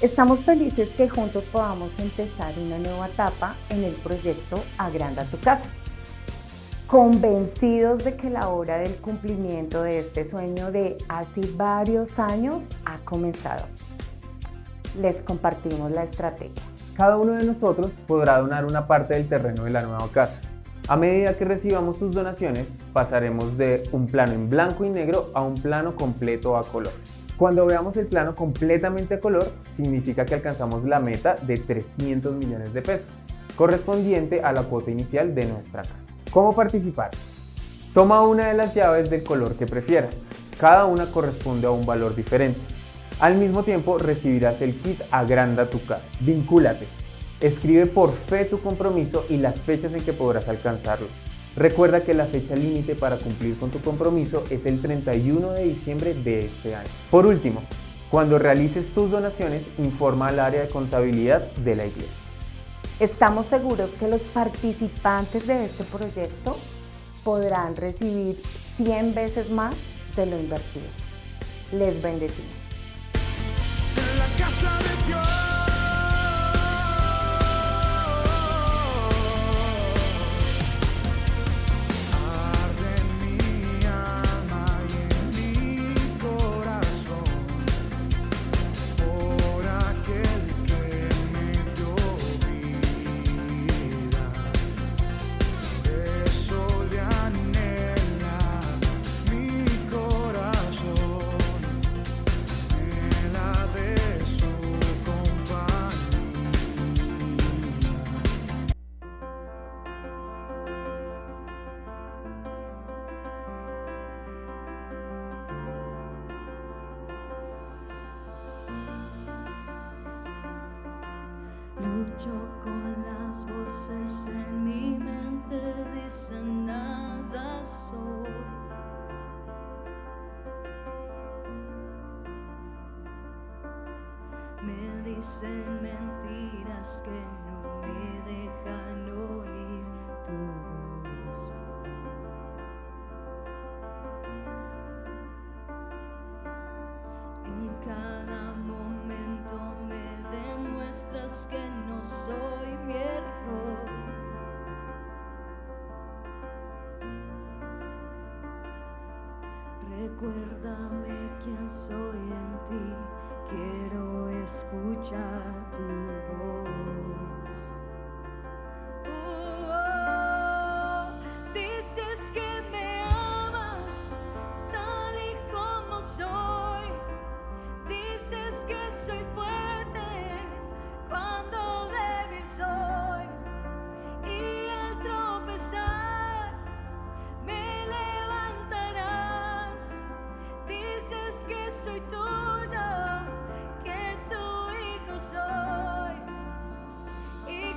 Estamos felices que juntos podamos empezar una nueva etapa en el proyecto Agranda tu casa, convencidos de que la hora del cumplimiento de este sueño de hace varios años ha comenzado. Les compartimos la estrategia. Cada uno de nosotros podrá donar una parte del terreno de la nueva casa. A medida que recibamos sus donaciones, pasaremos de un plano en blanco y negro a un plano completo a color. Cuando veamos el plano completamente a color, significa que alcanzamos la meta de 300 millones de pesos, correspondiente a la cuota inicial de nuestra casa. ¿Cómo participar? Toma una de las llaves del color que prefieras. Cada una corresponde a un valor diferente. Al mismo tiempo, recibirás el kit Agranda tu casa. Vincúlate. Escribe por fe tu compromiso y las fechas en que podrás alcanzarlo. Recuerda que la fecha límite para cumplir con tu compromiso es el 31 de diciembre de este año. Por último, cuando realices tus donaciones, informa al área de contabilidad de la iglesia. Estamos seguros que los participantes de este proyecto podrán recibir 100 veces más de lo invertido. Les bendecimos. En la casa de Dios. Lucho con las voces en mi mente, dicen nada soy. Me dicen mentiras que no me dejan oír tu voz. En cada momento me demuestras que no soy mi error. Recuérdame quién soy en ti, quiero escuchar tu voz. Dices que me amas tal y como soy. Dices que soy fuerte cuando débil soy, y al tropezar me levantarás. Dices que soy tuyo, que tu hijo soy, y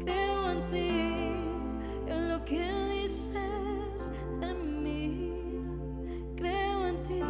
creo en ti, en lo que dices de mí, creo en ti.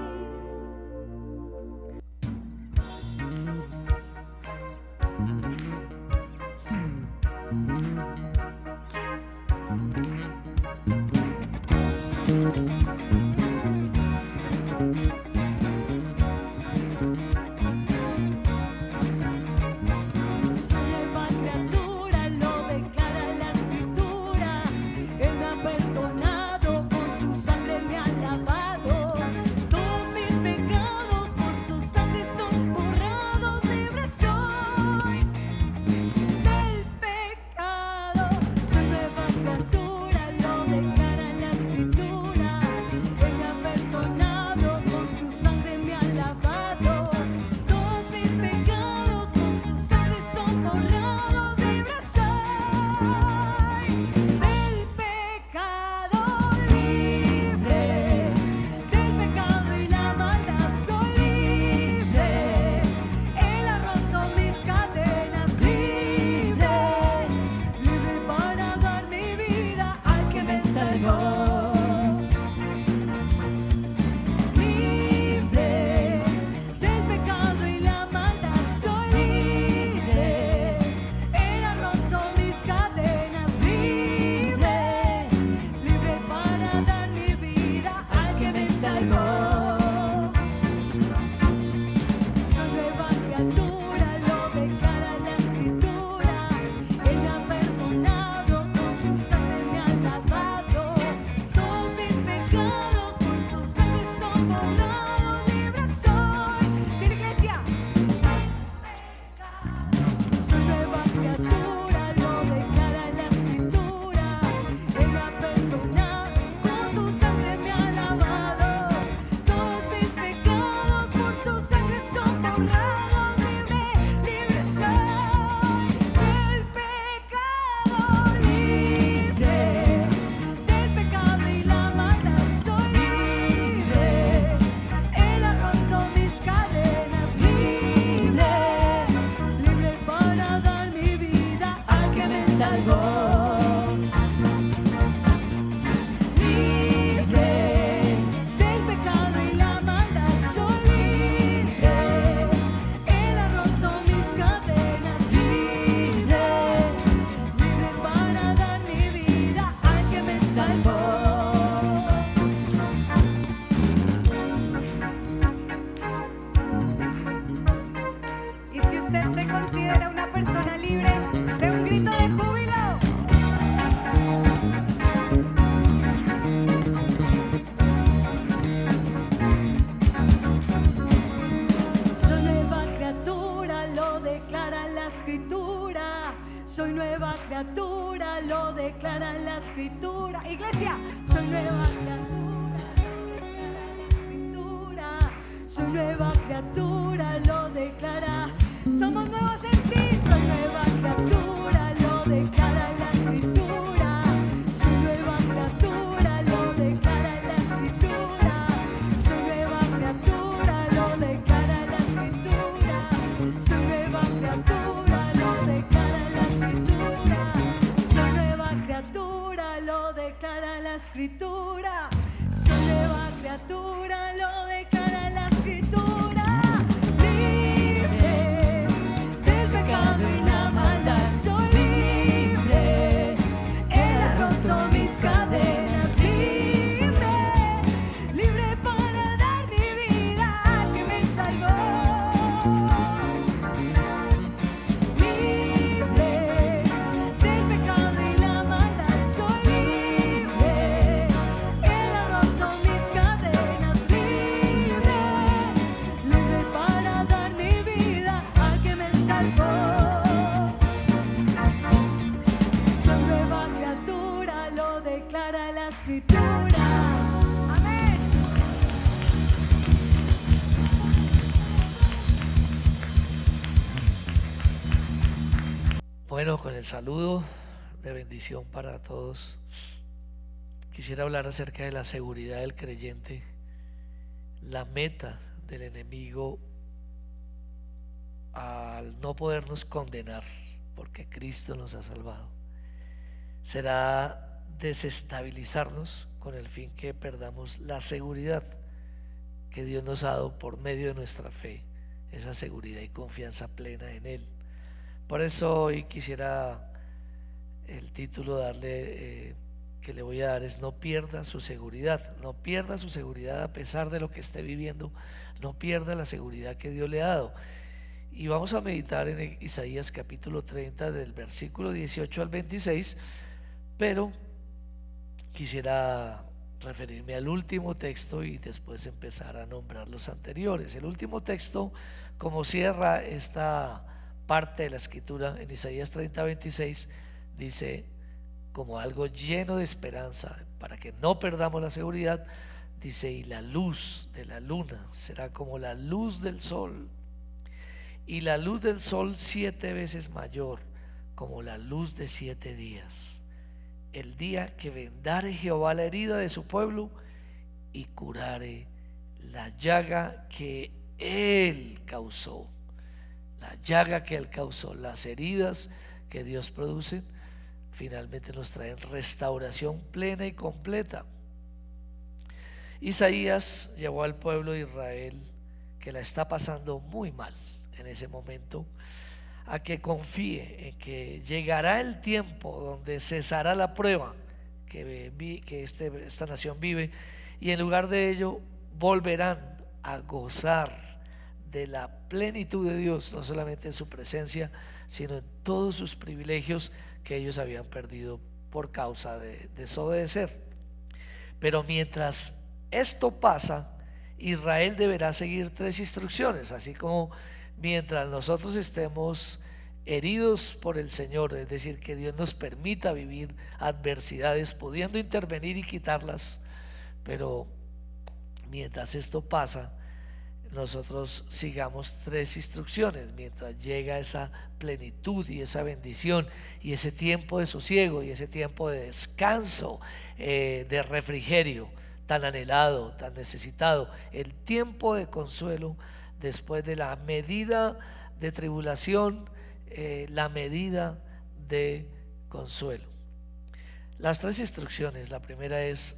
Soy nueva criatura, lo declara la escritura. Iglesia, soy nueva criatura, soy nueva criatura, lo declara. Somos nuevos en ti, soy nueva criatura, lo declara la escritura. Soy nueva criatura, lo declara la escritura. Soy nueva criatura, lo declara la escritura. Soy nueva criatura, lo declara la escritura. Soy nueva criatura, lo declara la escritura. Soy nueva criatura, lo declara la escritura. Libre del pecado y la maldad, soy libre. Él ha roto mis cadenas, libre, libre para dar mi vida al que me salvó. Libre del pecado y la maldad, soy libre. Él ha roto mis cadenas, libre, libre para dar mi vida al que me salvó. Soy nueva criatura, lo declara la escritura. Amén. Bueno, con el saludo de bendición para todos, quisiera hablar acerca de la seguridad del creyente. La meta del enemigo al no podernos condenar porque Cristo nos ha salvado, será desestabilizarnos con el fin que perdamos la seguridad que Dios nos ha dado por medio de nuestra fe, esa seguridad y confianza plena en Él. Por eso hoy quisiera el título que le voy a dar es: no pierda su seguridad. No pierda su seguridad a pesar de lo que esté viviendo, no pierda la seguridad que Dios le ha dado. Y vamos a meditar en Isaías capítulo 30 del versículo 18 al 26, pero quisiera referirme al último texto y después empezar a nombrar los anteriores. El último texto, como cierra esta parte de la escritura en Isaías 30, 26, dice, como algo lleno de esperanza, para que no perdamos la seguridad, dice: y la luz de la luna será como la luz del sol, y la luz del sol 7 veces mayor, como la luz de 7 días, el día que vendare Jehová la herida de su pueblo y curare la llaga que Él causó. La llaga que Él causó, las heridas que Dios produce, finalmente nos traen restauración plena y completa. Isaías llevó al pueblo de Israel, que la está pasando muy mal en ese momento, a que confíe en que llegará el tiempo donde cesará la prueba que esta nación vive, y en lugar de ello volverán a gozar de la plenitud de Dios, no solamente en su presencia, sino en todos sus privilegios que ellos habían perdido por causa de desobedecer. Pero mientras esto pasa, Israel deberá seguir 3 instrucciones, así como mientras nosotros estemos heridos por el Señor, es decir, que Dios nos permita vivir adversidades pudiendo intervenir y quitarlas, pero mientras esto pasa, nosotros sigamos 3 instrucciones mientras llega esa plenitud y esa bendición y ese tiempo de sosiego y ese tiempo de descanso, de refrigerio tan anhelado, tan necesitado, el tiempo de consuelo después de la medida de tribulación, la medida de consuelo. Las 3 instrucciones: la primera es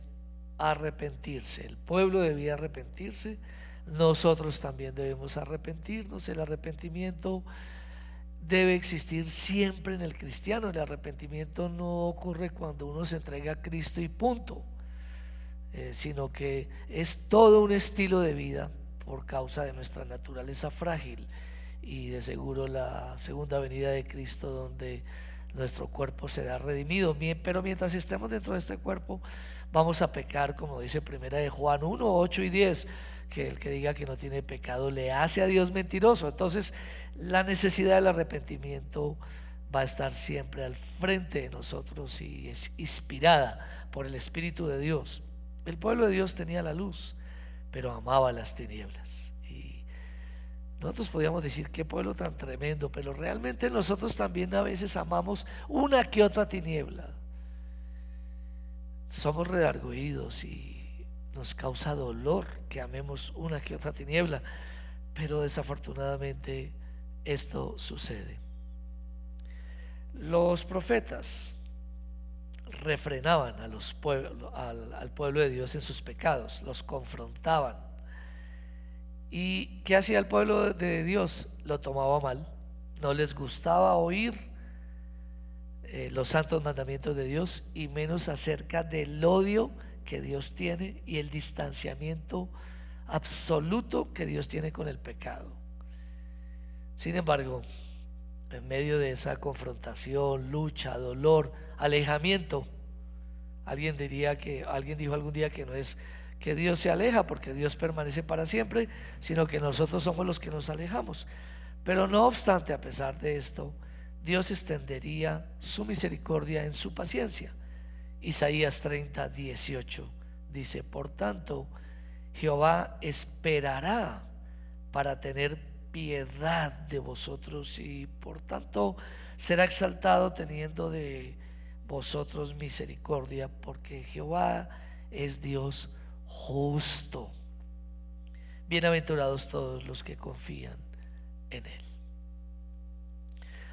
arrepentirse. El pueblo debía arrepentirse, nosotros también debemos arrepentirnos. El arrepentimiento debe existir siempre en el cristiano. El arrepentimiento no ocurre cuando uno se entrega a Cristo y punto, sino que es todo un estilo de vida por causa de nuestra naturaleza frágil, y de seguro la segunda venida de Cristo, donde nuestro cuerpo será redimido. Pero mientras estemos dentro de este cuerpo, vamos a pecar, como dice primera de Juan 1, 8 y 10, que el que diga que no tiene pecado le hace a Dios mentiroso. Entonces la necesidad del arrepentimiento va a estar siempre al frente de nosotros y es inspirada por el Espíritu de Dios. El pueblo de Dios tenía la luz, pero amaba las tinieblas. Y nosotros podíamos decir: qué pueblo tan tremendo, pero realmente nosotros también a veces amamos una que otra tiniebla. Somos redargüidos y nos causa dolor que amemos una que otra tiniebla, pero desafortunadamente esto sucede. Los profetas refrenaban a los al pueblo de Dios en sus pecados, los confrontaban. ¿Y qué hacía el pueblo de Dios? Lo tomaba mal, no les gustaba oír los santos mandamientos de Dios, y menos acerca del odio que Dios tiene y el distanciamiento absoluto que Dios tiene con el pecado. Sin embargo, en medio de esa confrontación, lucha, dolor, alejamiento, alguien dijo algún día que no es que Dios se aleja, porque Dios permanece para siempre, sino que nosotros somos los que nos alejamos. Pero no obstante, a pesar de esto, Dios extendería su misericordia en su paciencia. Isaías 30, 18 dice: por tanto, Jehová esperará para tener piedad de vosotros, y por tanto será exaltado teniendo de vosotros misericordia, porque Jehová es Dios justo. Bienaventurados todos los que confían en Él.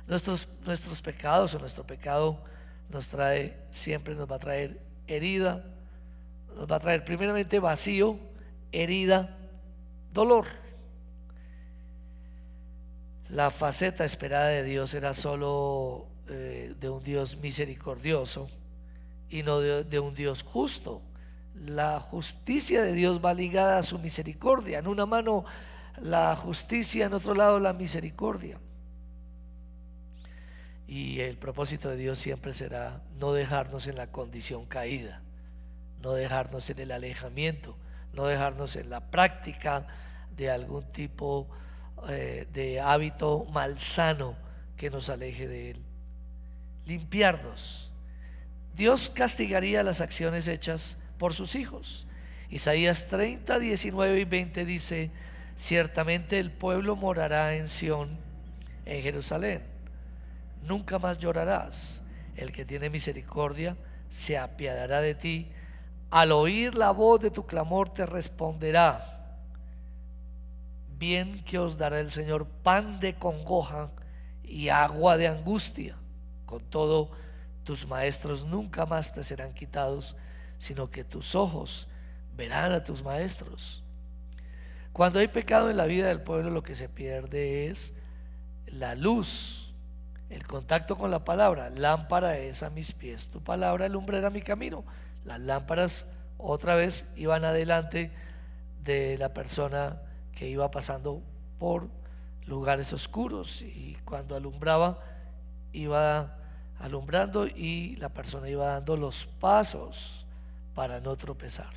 Nuestros pecados o nuestro pecado siempre nos va a traer herida, nos va a traer primeramente vacío, herida, dolor. La faceta esperada de Dios era solo de un Dios misericordioso y no de un Dios justo. La justicia de Dios va ligada a su misericordia. En una mano la justicia, en otro lado la misericordia. Y el propósito de Dios siempre será no dejarnos en la condición caída, no dejarnos en el alejamiento, no dejarnos en la práctica de algún tipo de hábito malsano que nos aleje de Él. Limpiarnos. Dios castigaría las acciones hechas por sus hijos. Isaías 30, 19 y 20 dice: ciertamente el pueblo morará en Sión, en Jerusalén. Nunca más llorarás. El que tiene misericordia se apiadará de ti. Al oír la voz de tu clamor te responderá. Bien que os dará el Señor pan de congoja y agua de angustia. Con todo, tus maestros nunca más te serán quitados, sino que tus ojos verán a tus maestros. Cuando hay pecado en la vida del pueblo, lo que se pierde es la luz, el contacto con la palabra. Lámpara es a mis pies tu palabra, lumbrera mi camino. Las lámparas otra vez iban adelante de la persona que iba pasando por lugares oscuros, y cuando alumbraba iba alumbrando y la persona iba dando los pasos para no tropezar.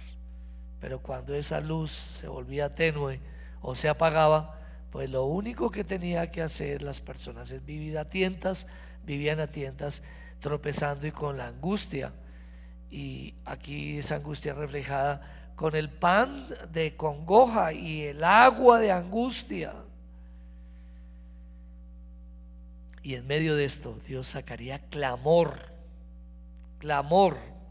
Pero cuando esa luz se volvía tenue o se apagaba, pues lo único que tenía que hacer las personas es vivían a tientas, tropezando y con la angustia. Y aquí esa angustia reflejada con el pan de congoja y el agua de angustia. Y en medio de esto Dios sacaría clamor,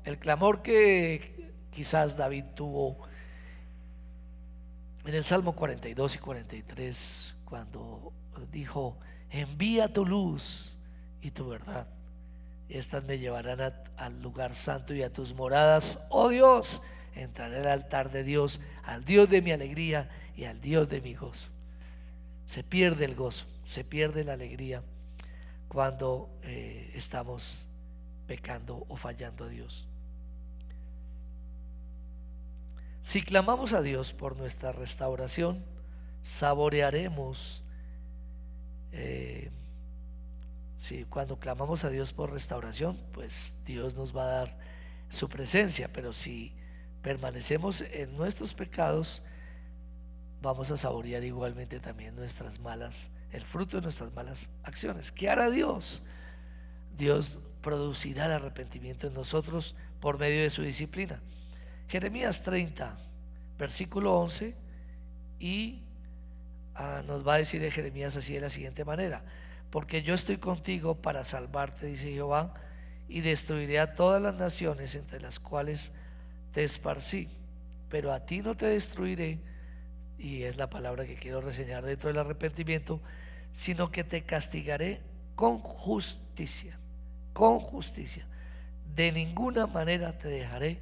el clamor que quizás David tuvo en el Salmo 42 y 43, cuando dijo: envía tu luz y tu verdad, estas me llevarán al lugar santo y a tus moradas, oh Dios. Entraré al altar de Dios, al Dios de mi alegría y al Dios de mi gozo. Se pierde el gozo, se pierde la alegría cuando estamos pecando o fallando a Dios. Si clamamos a Dios por nuestra restauración, saborearemos. Cuando clamamos a Dios por restauración, pues Dios nos va a dar su presencia. Pero si permanecemos en nuestros pecados, vamos a saborear igualmente también el fruto de nuestras malas acciones. ¿Qué hará Dios? Dios producirá el arrepentimiento en nosotros por medio de su disciplina. Jeremías 30, versículo 11, y nos va a decir Jeremías así de la siguiente manera: porque yo estoy contigo para salvarte, dice Jehová, y destruiré a todas las naciones entre las cuales te esparcí, pero a ti no te destruiré, y es la palabra que quiero reseñar dentro del arrepentimiento, sino que te castigaré con justicia, de ninguna manera te dejaré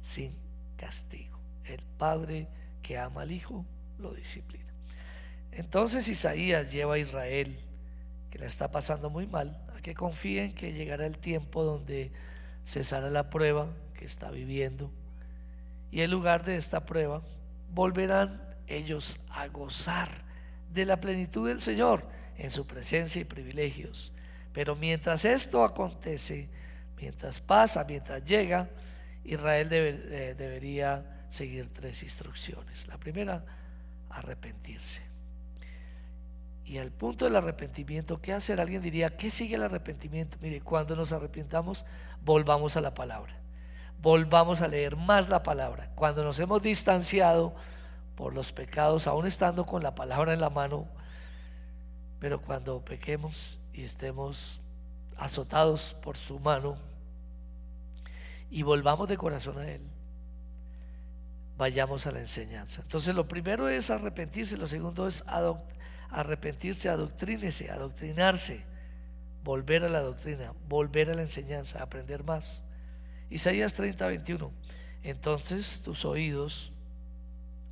sin castigo. El padre que ama al hijo lo disciplina. Entonces Isaías lleva a Israel, que la está pasando muy mal, a que confíen que llegará el tiempo donde cesará la prueba que está viviendo, y en lugar de esta prueba volverán ellos a gozar de la plenitud del Señor en su presencia y privilegios. Pero mientras esto acontece, mientras llega, Israel debería seguir 3 instrucciones. La primera, arrepentirse. Y al punto del arrepentimiento, ¿qué hacer? Alguien diría: ¿qué sigue el arrepentimiento? Mire, cuando nos arrepintamos, volvamos a la palabra, volvamos a leer más la palabra. Cuando nos hemos distanciado por los pecados, aún estando con la palabra en la mano, pero cuando pequemos y estemos azotados por su mano y volvamos de corazón a Él, vayamos a la enseñanza. Entonces lo primero es arrepentirse, lo segundo es adoctrinarse, volver a la doctrina, volver a la enseñanza, aprender más. Isaías 30:21. Entonces tus oídos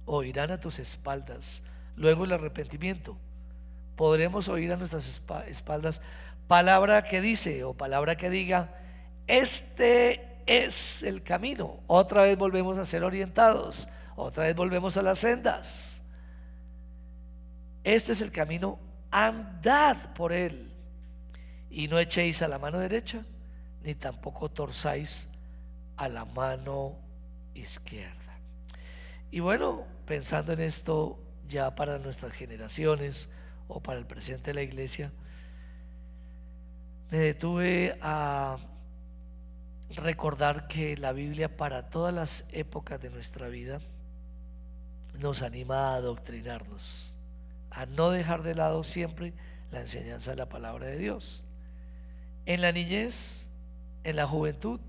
oirán a tus espaldas, luego el arrepentimiento. Podremos oír a nuestras espaldas palabra que dice o palabra que diga: este es el camino. Otra vez volvemos a ser orientados, otra vez volvemos a las sendas. Este es el camino, andad por él, y no echéis a la mano derecha, ni tampoco torzáis a la mano izquierda. Y bueno, pensando en esto ya para nuestras generaciones o para el presente de la iglesia, me detuve a recordar que la Biblia para todas las épocas de nuestra vida nos anima a adoctrinarnos, a no dejar de lado siempre la enseñanza de la palabra de Dios, en la niñez, en la juventud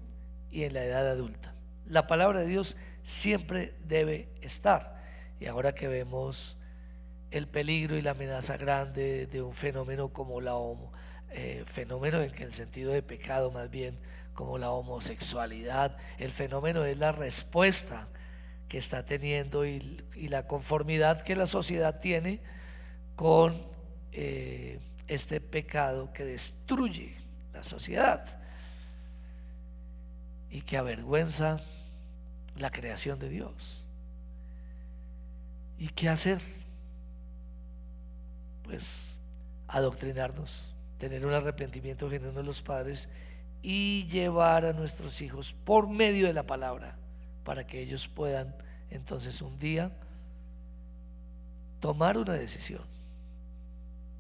y en la edad adulta. La palabra de Dios siempre debe estar. Y ahora que vemos el peligro y la amenaza grande de un fenómeno como fenómeno en el sentido de pecado más bien, como la homosexualidad, el fenómeno es la respuesta que está teniendo y la conformidad que la sociedad tiene con este pecado que destruye la sociedad y que avergüenza la creación de Dios. ¿Y qué hacer? Pues adoctrinarnos, tener un arrepentimiento genuino de los padres y llevar a nuestros hijos por medio de la palabra para que ellos puedan entonces un día tomar una decisión.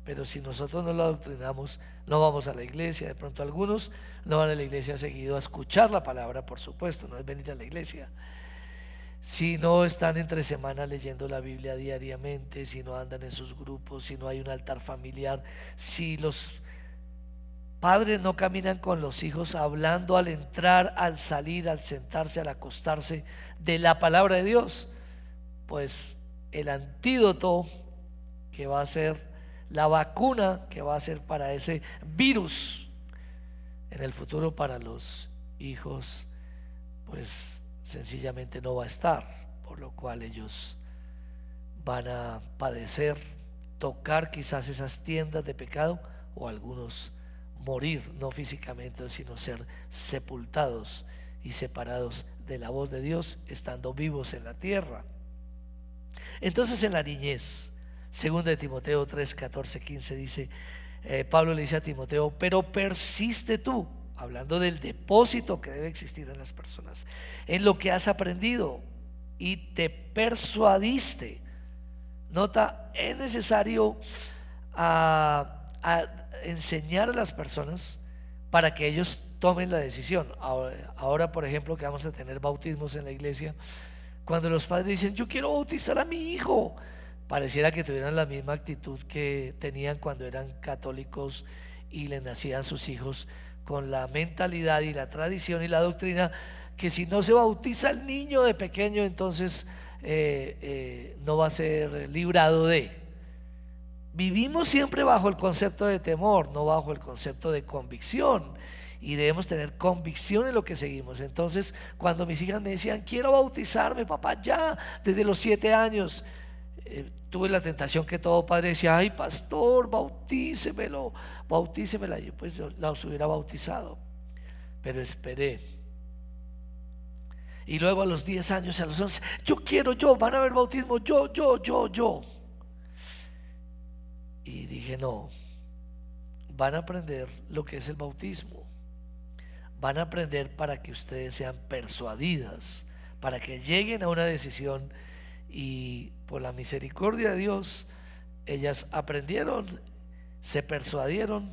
Pero si nosotros no lo adoctrinamos, no vamos a la iglesia. De pronto algunos no van a la iglesia seguido a escuchar la palabra, por supuesto, no es venir a la iglesia. Si no están entre semana leyendo la Biblia diariamente, si no andan en sus grupos, si no hay un altar familiar, si los padres no caminan con los hijos hablando al entrar, al salir, al sentarse, al acostarse de la palabra de Dios, pues el antídoto que va a ser la vacuna que va a ser para ese virus en el futuro para los hijos, pues sencillamente no va a estar, por lo cual ellos van a padecer, tocar quizás esas tiendas de pecado, o algunos morir, no físicamente, sino ser sepultados y separados de la voz de Dios, estando vivos en la tierra. Entonces en la niñez, 2 de Timoteo 3, 14, 15 dice, Pablo le dice a Timoteo: pero persiste tú, hablando del depósito que debe existir en las personas, en lo que has aprendido y te persuadiste. Nota, es necesario enseñar a las personas para que ellos tomen la decisión. Ahora, por ejemplo, que vamos a tener bautismos en la iglesia, cuando los padres dicen: yo quiero bautizar a mi hijo, pareciera que tuvieran la misma actitud que tenían cuando eran católicos y le nacían sus hijos, con la mentalidad y la tradición y la doctrina que si no se bautiza el niño de pequeño, entonces no va a ser librado de. Vivimos siempre bajo el concepto de temor, no bajo el concepto de convicción, y debemos tener convicción en lo que seguimos. Entonces, cuando mis hijas me decían: quiero bautizarme, papá, ya desde los 7 años, tuve la tentación que todo padre decía: ay, pastor, bautícemelo, bautícemela. Yo pues los hubiera bautizado, pero esperé. Y luego a los 10 años, a los 11, van a haber bautismo, yo. Y dije: no, van a aprender lo que es el bautismo, van a aprender para que ustedes sean persuadidas, para que lleguen a una decisión. Y por la misericordia de Dios, ellas aprendieron, se persuadieron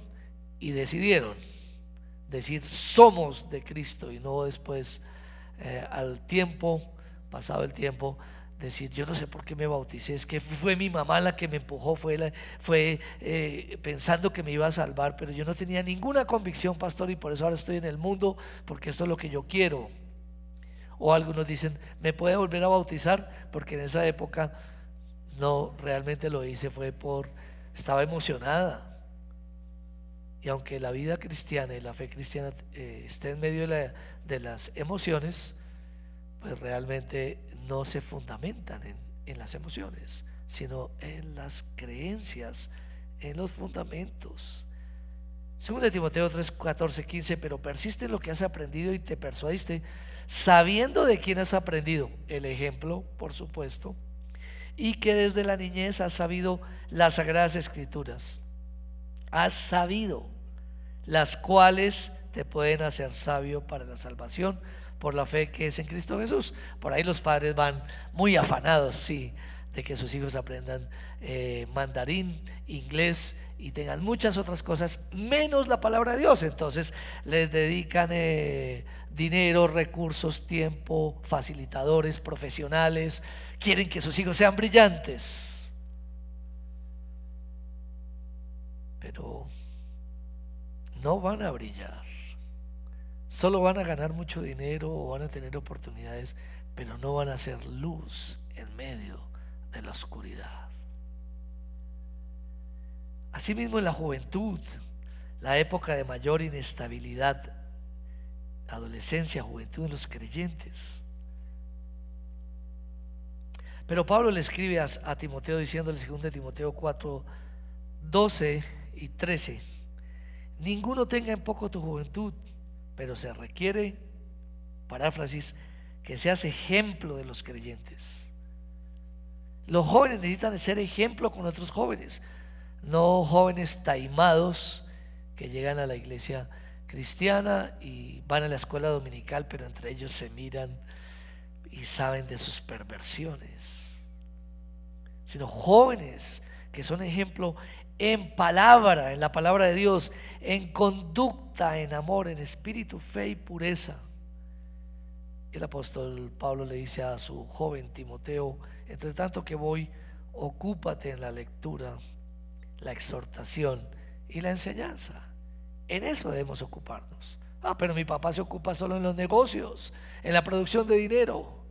y decidieron decir: somos de Cristo, y no después al tiempo, pasado el tiempo, decir: yo no sé por qué me bauticé, es que fue mi mamá la que me empujó, fue pensando que me iba a salvar, pero yo no tenía ninguna convicción, pastor, y por eso ahora estoy en el mundo, porque esto es lo que yo quiero. O algunos dicen: ¿me puede volver a bautizar? Porque en esa época no, realmente lo hice fue estaba emocionada Y aunque la vida cristiana y la fe cristiana esté en medio de las emociones, pues realmente no se fundamentan en las emociones, sino en las creencias, en los fundamentos. Según de Timoteo 3, 14, 15, pero persiste en lo que has aprendido y te persuadiste, sabiendo de quién has aprendido el ejemplo, por supuesto, y que desde la niñez has sabido las sagradas escrituras, has sabido, las cuales te pueden hacer sabio para la salvación por la fe que es en Cristo Jesús. Por ahí los padres van muy afanados, sí, de que sus hijos aprendan mandarín, inglés y tengan muchas otras cosas menos la palabra de Dios. Entonces les dedican dinero, recursos, tiempo, facilitadores, profesionales, quieren que sus hijos sean brillantes, pero no van a brillar, solo van a ganar mucho dinero o van a tener oportunidades, pero no van a ser luz en medio de la oscuridad. Asimismo, en la juventud, la época de mayor inestabilidad, adolescencia, juventud en los creyentes. Pero Pablo le escribe a Timoteo diciéndole, según de Timoteo 4, 12 y 13: ninguno tenga en poco tu juventud, pero se requiere, paráfrasis, que seas ejemplo de los creyentes. Los jóvenes necesitan ser ejemplo con otros jóvenes, no jóvenes taimados que llegan a la iglesia cristiana y van a la escuela dominical, pero entre ellos se miran y saben de sus perversiones, sino jóvenes que son ejemplo en palabra, en la palabra de Dios, en conducta, en amor, en espíritu, fe y pureza. El apóstol Pablo le dice a su joven Timoteo: entre tanto que voy, ocúpate en la lectura, la exhortación y la enseñanza. En eso debemos ocuparnos. Pero mi papá se ocupa solo en los negocios, en la producción de dinero.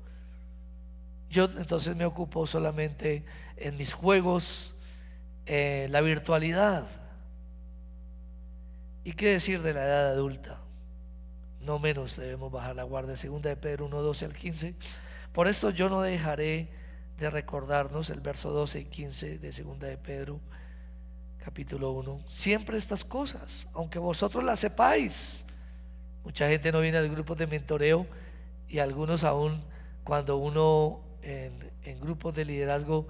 Yo entonces me ocupo solamente en mis juegos, la virtualidad. ¿Y qué decir de la edad adulta? No menos debemos bajar la guardia. Segunda de Pedro 1, 12 al 15. Por esto yo no dejaré de recordarnos, el verso 12 y 15 de segunda de Pedro capítulo 1, siempre estas cosas, aunque vosotros las sepáis. Mucha gente no viene al grupo de mentoreo, y algunos aún, cuando uno en grupos de liderazgo,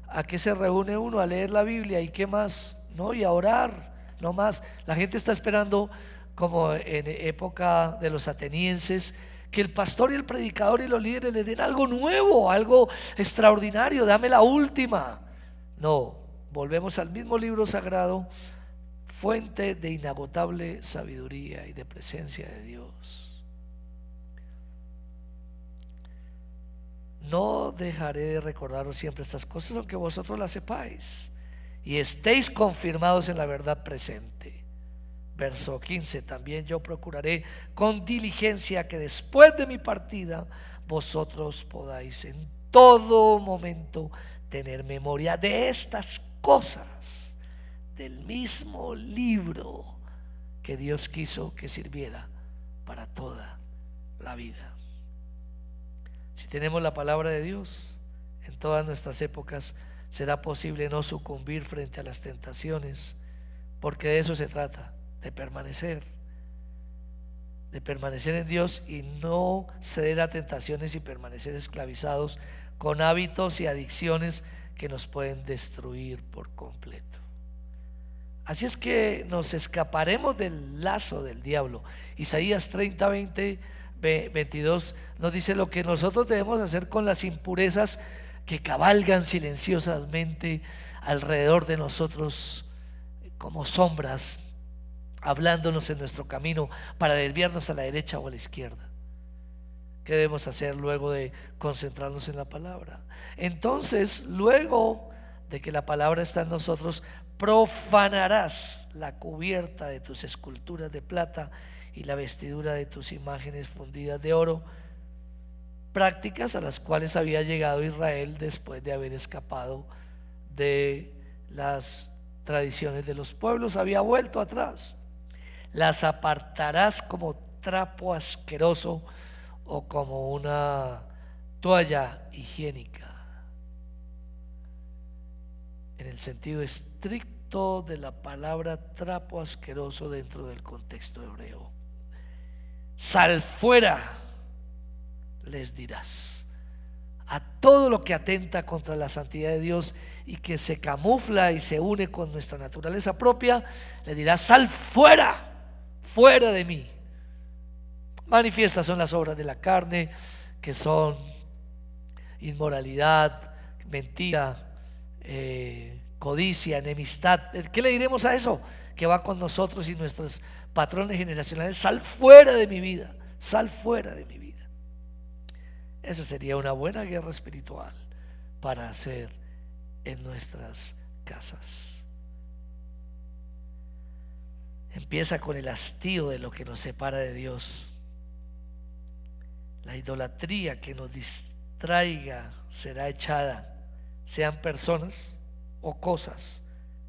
¿a qué se reúne uno? A leer la Biblia, ¿y qué más? No, y a orar, no más. La gente está esperando, como en época de los atenienses, que el pastor y el predicador y los líderes les den algo nuevo, algo extraordinario. Dame la última. No, volvemos al mismo libro sagrado, fuente de inagotable sabiduría y de presencia de Dios. No dejaré de recordaros siempre estas cosas, aunque vosotros las sepáis y estéis confirmados en la verdad presente. Verso 15: también yo procuraré con diligencia que después de mi partida vosotros podáis en todo momento tener memoria de estas cosas, del mismo libro que Dios quiso que sirviera para toda la vida. Si tenemos la palabra de Dios, en todas nuestras épocas será posible no sucumbir frente a las tentaciones, porque de eso se trata, de permanecer en Dios y no ceder a tentaciones y permanecer esclavizados con hábitos y adicciones que nos pueden destruir por completo. Así es que nos escaparemos del lazo del diablo. Isaías 30, 22 nos dice lo que nosotros debemos hacer con las impurezas que cabalgan silenciosamente alrededor de nosotros como sombras, hablándonos en nuestro camino para desviarnos a la derecha o a la izquierda. ¿Qué debemos hacer luego de concentrarnos en la palabra? Entonces, luego de que la palabra está en nosotros, profanarás la cubierta de tus esculturas de plata y la vestidura de tus imágenes fundidas de oro, prácticas a las cuales había llegado Israel después de haber escapado de las tradiciones de los pueblos, había vuelto atrás. las apartarás como trapo asqueroso o como una toalla higiénica. En el sentido estricto de la palabra trapo asqueroso dentro del contexto hebreo. Sal fuera, les dirás, a todo lo que atenta contra la santidad de Dios y que se camufla y se une con nuestra naturaleza propia, le dirás: sal fuera, fuera de mí. Manifiestas son las obras de la carne, que son inmoralidad, mentira, codicia, enemistad. ¿Qué le diremos a eso? Que va con nosotros y nuestros patrones generacionales. Sal fuera de mi vida, sal fuera de mi vida. Esa sería una buena guerra espiritual para hacer en nuestras casas. Empieza con el hastío de lo que nos separa de Dios. La idolatría que nos distraiga será echada, sean personas o cosas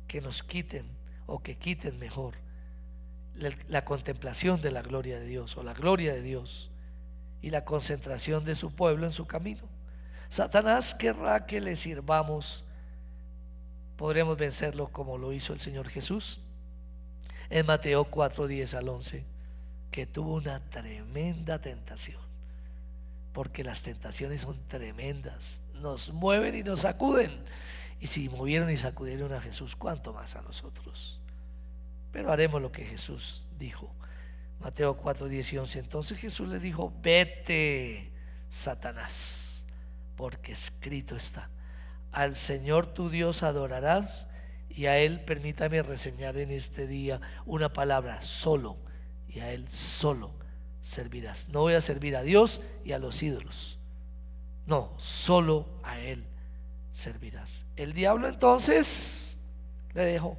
que nos quiten o que quiten mejor la contemplación de la gloria de Dios o la gloria de Dios y la concentración de su pueblo en su camino. Satanás querrá que le sirvamos. Podremos vencerlo como lo hizo el Señor Jesús en Mateo 4, 10 al 11, que tuvo una tremenda tentación, porque las tentaciones son tremendas, nos mueven y nos sacuden, y si movieron y sacudieron a Jesús, ¿cuánto más a nosotros? Pero haremos lo que Jesús dijo. Mateo 4, 10 y 11. Entonces Jesús le dijo: vete, Satanás, porque escrito está: al Señor tu Dios adorarás, y a Él, permítame reseñar en este día una palabra: solo, y a Él solo servirás. No voy a servir a Dios y a los ídolos, no, solo a Él servirás. El diablo entonces le dejó,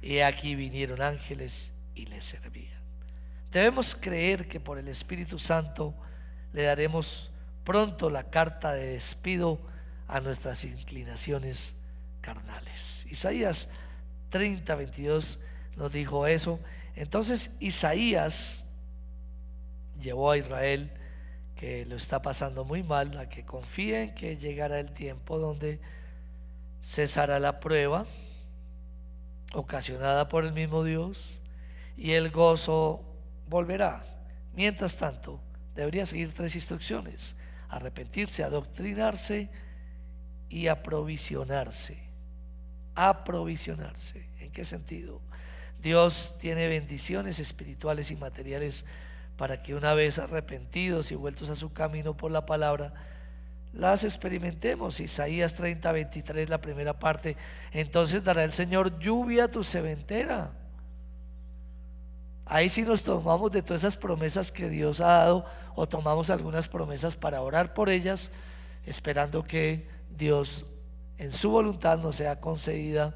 y aquí vinieron ángeles y le servían. Debemos creer que por el Espíritu Santo le daremos pronto la carta de despido a nuestras inclinaciones carnales. Isaías 30, 22 nos dijo eso. Entonces Isaías llevó a Israel, que lo está pasando muy mal, a que confíe en que llegará el tiempo donde cesará la prueba ocasionada por el mismo Dios y el gozo volverá. Mientras tanto, debería seguir 3 instrucciones: arrepentirse, adoctrinarse y aprovisionarse. Aprovisionarse. ¿En qué sentido? Dios tiene bendiciones espirituales y materiales para que, una vez arrepentidos y vueltos a su camino por la palabra, las experimentemos. Isaías 30, 23, la primera parte: entonces dará el Señor lluvia a tu seventera. Ahí sí nos tomamos de todas esas promesas que Dios ha dado, o tomamos algunas promesas para orar por ellas, esperando que Dios en su voluntad nos sea concedida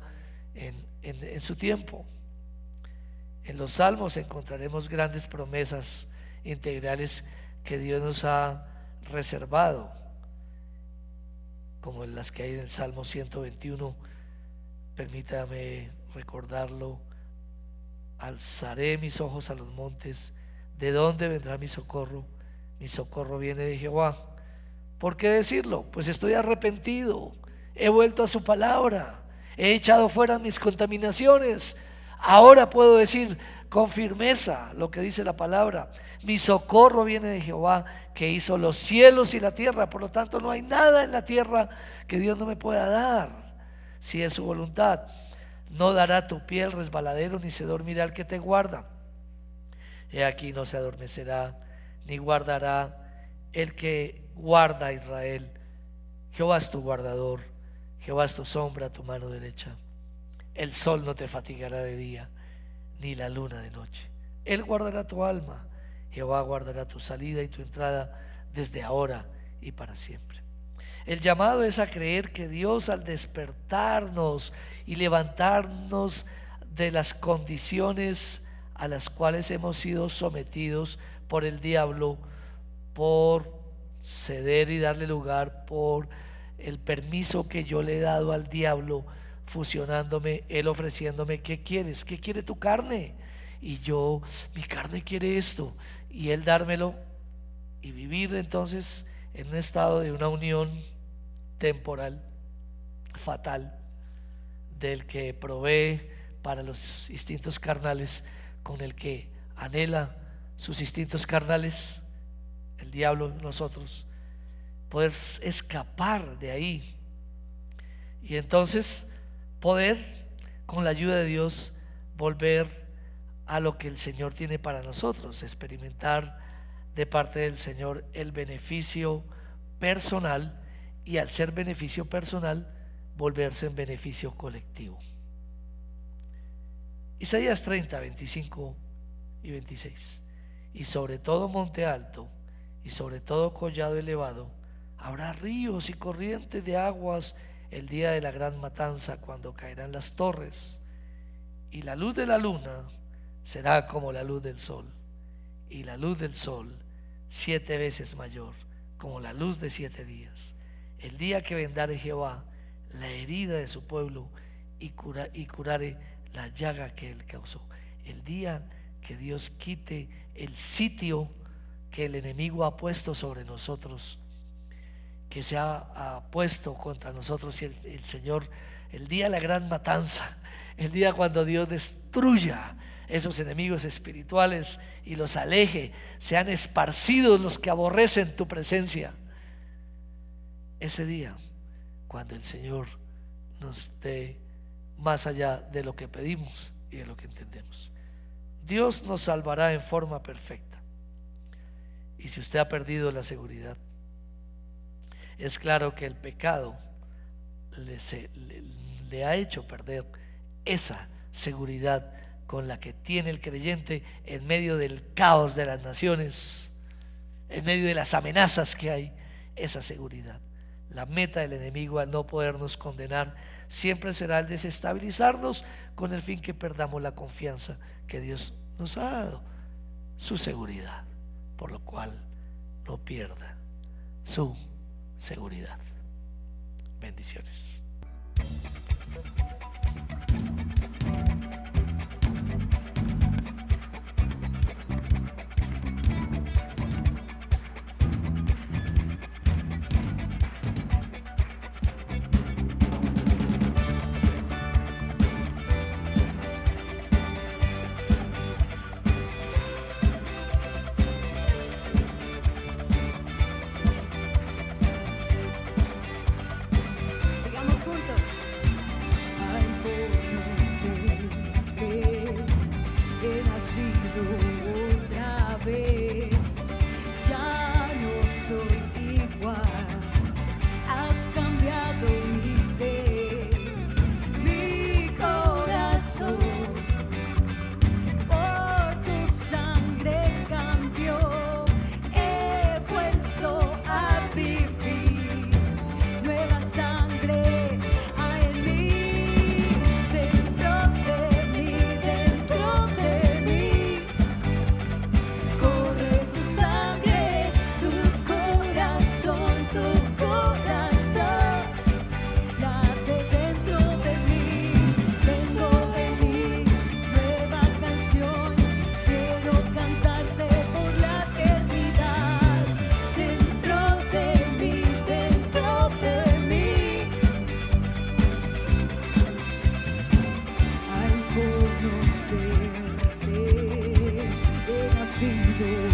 en su tiempo. En los salmos encontraremos grandes promesas integrales que Dios nos ha reservado, como las que hay en el Salmo 121. Permítame recordarlo: alzaré mis ojos a los montes, ¿de dónde vendrá mi socorro? Mi socorro viene de Jehová. ¿Por qué decirlo? Pues estoy arrepentido, he vuelto a su palabra, he echado fuera mis contaminaciones. Ahora puedo decir con firmeza lo que dice la palabra: mi socorro viene de Jehová, que hizo los cielos y la tierra. Por lo tanto, no hay nada en la tierra que Dios no me pueda dar, si es su voluntad. No dará tu pie al resbaladero, ni se dormirá el que te guarda. He aquí, no se adormecerá ni guardará el que guarda a Israel. Jehová es tu guardador, Jehová es tu sombra a tu mano derecha. El sol no te fatigará de día, ni la luna de noche. Él guardará tu alma. Jehová guardará tu salida y tu entrada desde ahora y para siempre. El llamado es a creer que Dios, al despertarnos y levantarnos de las condiciones a las cuales hemos sido sometidos por el diablo, por ceder y darle lugar, por el permiso que yo le he dado al diablo, fusionándome, él ofreciéndome: ¿qué quieres? ¿Qué quiere tu carne? y yo, mi carne quiere esto, y Él dármelo y vivir entonces en un estado de una unión temporal, fatal, del que provee para los instintos carnales, con el que anhela sus instintos carnales, el diablo, nosotros, poder escapar de ahí y entonces poder, con la ayuda de Dios, volver a lo que el Señor tiene para nosotros, experimentar de parte del Señor el beneficio personal, y al ser beneficio personal, volverse en beneficio colectivo. Isaías 30, 25 y 26. Y sobre todo monte alto y sobre todo collado elevado habrá ríos y corrientes de aguas el día de la gran matanza, cuando caerán las torres, y la luz de la luna será como la luz del sol, y la luz del sol 7 veces mayor, como la luz de 7 días, el día que vendare Jehová la herida de su pueblo y curare la llaga que él causó. El día que Dios quite el sitio que el enemigo ha puesto sobre nosotros, que se ha puesto contra nosotros, y el Señor, el día de la gran matanza, el día cuando Dios destruya esos enemigos espirituales y los aleje, sean esparcidos los que aborrecen tu presencia. Ese día, cuando el Señor nos dé más allá de lo que pedimos y de lo que entendemos, Dios nos salvará en forma perfecta. Y si usted ha perdido la seguridad, es claro que el pecado le ha hecho perder esa seguridad con la que tiene el creyente en medio del caos de las naciones, en medio de las amenazas que hay. Esa seguridad, la meta del enemigo al no podernos condenar, siempre será el desestabilizarnos, con el fin que perdamos la confianza que Dios nos ha dado, su seguridad, por lo cual no pierda su seguridad. Bendiciones. Digamos juntos. Al conocerte, he nacido otra vez. Ya no soy igual. Has cambiado mi ser, mi corazón. Por tu sangre cambió. He vuelto a vivir. Nueva sangre hay en mí, dentro de mí, corre tu sangre, tu corazón, late dentro de mí, tengo en mí, nueva canción, quiero cantarte por la eternidad, dentro de mí, al conocerte, he nacido